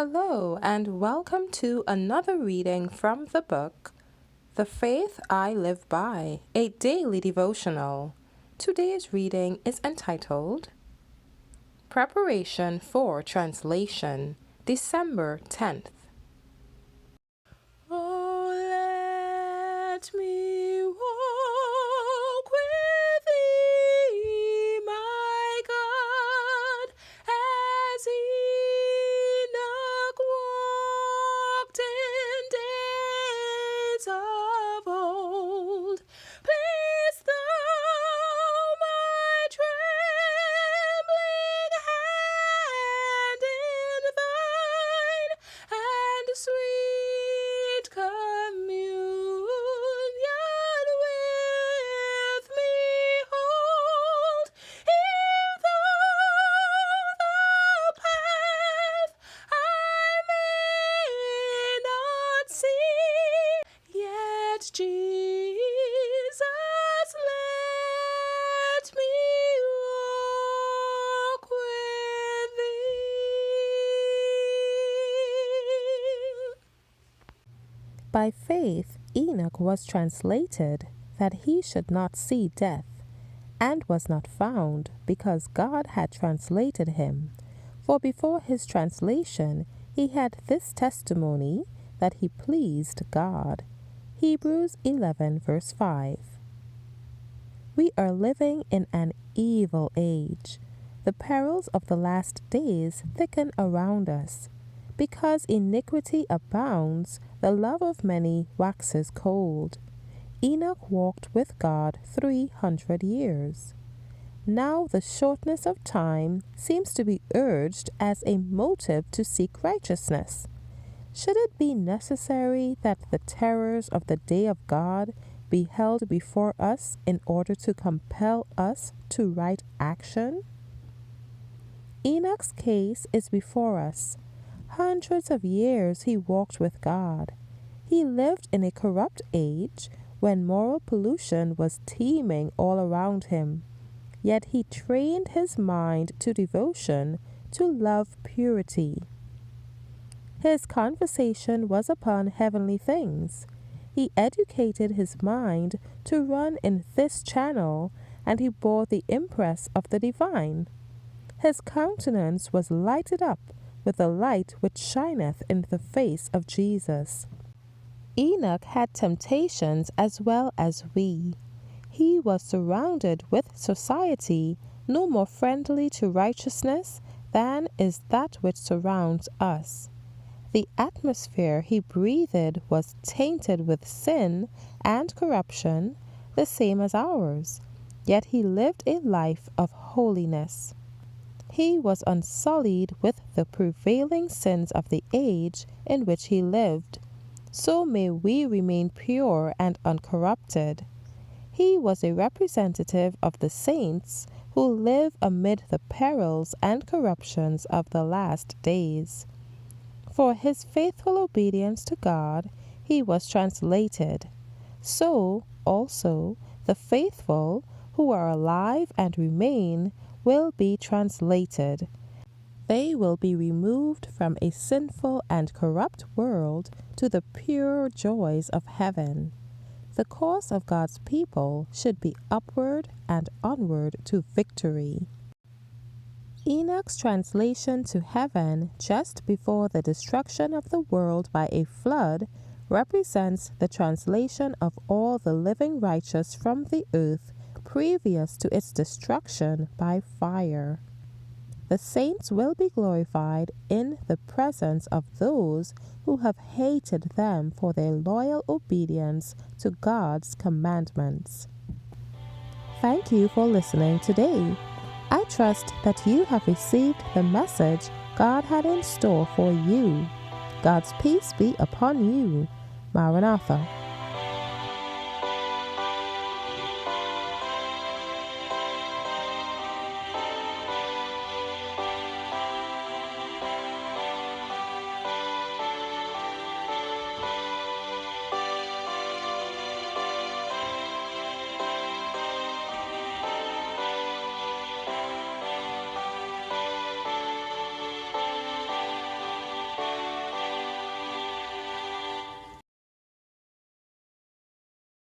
Hello, and welcome to another reading from the book, The Faith I Live By, a daily devotional. Today's reading is entitled Preparation for Translation, December 10th. Oh, let me walk with thee, my God, as Enoch walked in days of old. Place thou my trembling hand in thine, and sweet communion with me hold. If though the path I may not see, yet Jesus, let me walk with thee. By faith Enoch was translated, that he should not see death, and was not found, because God had translated him. For before his translation he had this testimony, that he pleased God. Hebrews 11 verse 5. We are living in an evil age. The perils of the last days thicken around us. Because iniquity abounds, the love of many waxes cold. Enoch walked with God 300 years. Now the shortness of time seems to be urged as a motive to seek righteousness. Should it be necessary that the terrors of the day of God be held before us in order to compel us to right action? Enoch's case is before us. Hundreds of years he walked with God. He lived in a corrupt age when moral pollution was teeming all around him. Yet he trained his mind to devotion, to love purity. His conversation was upon heavenly things. He educated his mind to run in this channel, and he bore the impress of the divine. His countenance was lighted up with the light which shineth in the face of Jesus. Enoch had temptations as well as we. He was surrounded with society no more friendly to righteousness than is that which surrounds us. The atmosphere he breathed was tainted with sin and corruption, the same as ours, yet he lived a life of holiness. He was unsullied with the prevailing sins of the age in which he lived. So may we remain pure and uncorrupted. He was a representative of the saints who live amid the perils and corruptions of the last days. For his faithful obedience to God, he was translated. So, also, the faithful who are alive and remain will be translated. They will be removed from a sinful and corrupt world to the pure joys of heaven. The course of God's people should be upward and onward to victory. Enoch's translation to heaven just before the destruction of the world by a flood represents the translation of all the living righteous from the earth previous to its destruction by fire. The saints will be glorified in the presence of those who have hated them for their loyal obedience to God's commandments. Thank you for listening today. I trust that you have received the message God had in store for you. God's peace be upon you. Maranatha.